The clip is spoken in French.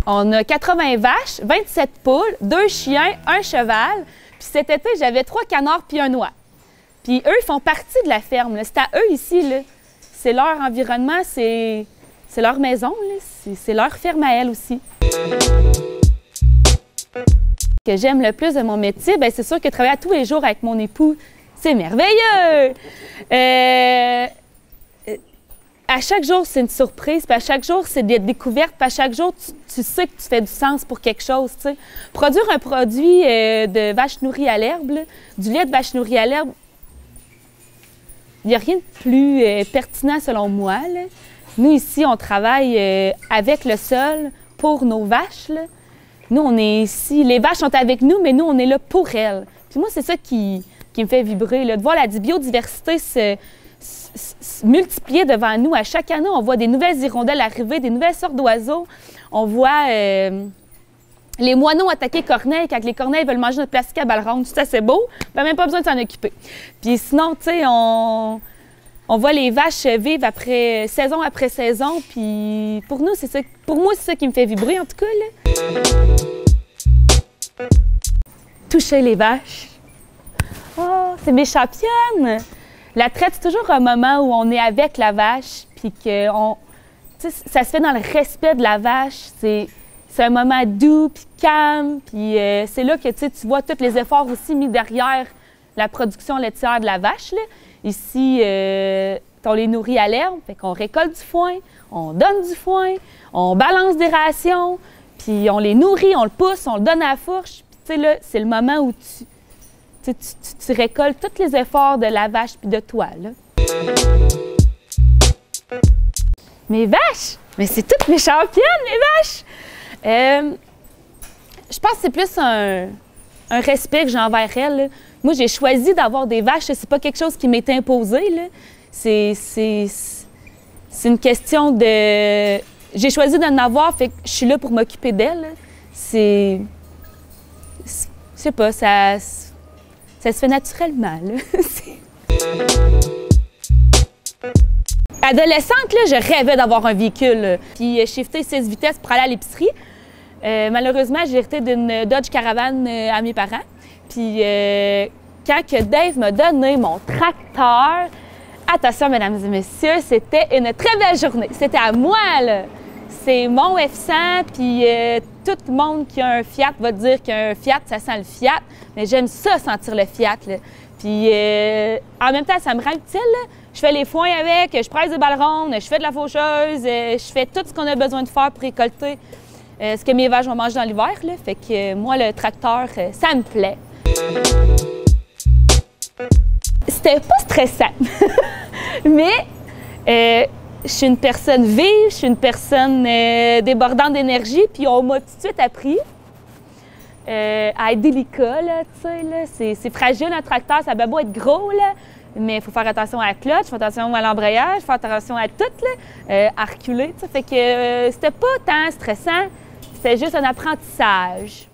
On a 80 vaches, 27 poules, 2 chiens, 1 cheval. Puis cet été, j'avais 3 canards puis un oie. Puis eux, ils font partie de la ferme. C'est à eux ici. C'est leur environnement, c'est leur maison. C'est leur ferme à elles aussi. Ce que j'aime le plus de mon métier, c'est sûr que travailler tous les jours avec mon époux, c'est merveilleux! À chaque jour, c'est une surprise, puis à chaque jour, c'est des découvertes, puis à chaque jour, tu sais que tu fais du sens pour quelque chose, tu sais. Produire un produit de vache nourrie à l'herbe, du lait de vache nourrie à l'herbe, il n'y a rien de plus pertinent selon moi, là. Nous, ici, on travaille avec le sol pour nos vaches, là. Nous, on est ici, les vaches sont avec nous, mais nous, on est là pour elles. Puis moi, c'est ça qui me fait vibrer, là, de voir la biodiversité se multiplier devant nous. À chaque année, on voit des nouvelles hirondelles arriver, des nouvelles sortes d'oiseaux. On voit les moineaux attaquer corneilles quand les corneilles veulent manger notre plastique à balles rondes. Ça, c'est beau, on n'a même pas besoin de s'en occuper. Puis sinon, tu sais, on voit les vaches vivre saison après saison. Puis pour nous, c'est ça. Pour moi, c'est ça qui me fait vibrer, en tout cas, là. Toucher les vaches. Oh, c'est mes championnes! La traite, c'est toujours un moment où on est avec la vache, puis que ça se fait dans le respect de la vache. C'est un moment doux, puis calme, puis c'est là que tu vois tous les efforts aussi mis derrière la production laitière de la vache, là. Ici, on les nourrit à l'herbe, fait qu'on récolte du foin, on donne du foin, on balance des rations, puis on les nourrit, on le pousse, on le donne à la fourche. Puis tu sais, là, c'est le moment où tu récoltes tous les efforts de la vache puis de toi, là. Mes vaches! Mais c'est toutes mes championnes, mes vaches! Je pense que c'est plus un respect que j'ai envers elles, là. Moi, j'ai choisi d'avoir des vaches, c'est pas quelque chose qui m'est imposé, là. C'est une question de... J'ai choisi d'en avoir, fait que je suis là pour m'occuper d'elles. Je sais pas, ça se fait naturellement, là. Adolescente, là, je rêvais d'avoir un véhicule, là. Puis shifter 6 vitesses pour aller à l'épicerie. Malheureusement, j'ai hérité d'une Dodge Caravan à mes parents. Puis quand que Dave m'a donné mon tracteur, attention, mesdames et messieurs, c'était une très belle journée. C'était à moi, là. C'est mon F100, puis tout le monde qui a un Fiat va dire qu'un Fiat, ça sent le Fiat. Mais j'aime ça, sentir le Fiat, là. Puis en même temps, ça me rend utile, là. Je fais les foins avec, je presse des balles rondes, je fais de la faucheuse, je fais tout ce qu'on a besoin de faire pour récolter ce que mes vaches vont manger dans l'hiver, là. Fait que moi, le tracteur, ça me plaît. C'était pas stressant, mais je suis une personne vive, je suis une personne débordante d'énergie, puis on m'a tout de suite appris à être délicat, là, tu sais, là. C'est fragile, un tracteur, ça va beau être gros, là, mais il faut faire attention à la clutch, faire attention à l'embrayage, faire attention à tout, là, à reculer, tu sais. Fait que c'était pas tant stressant, c'était juste un apprentissage.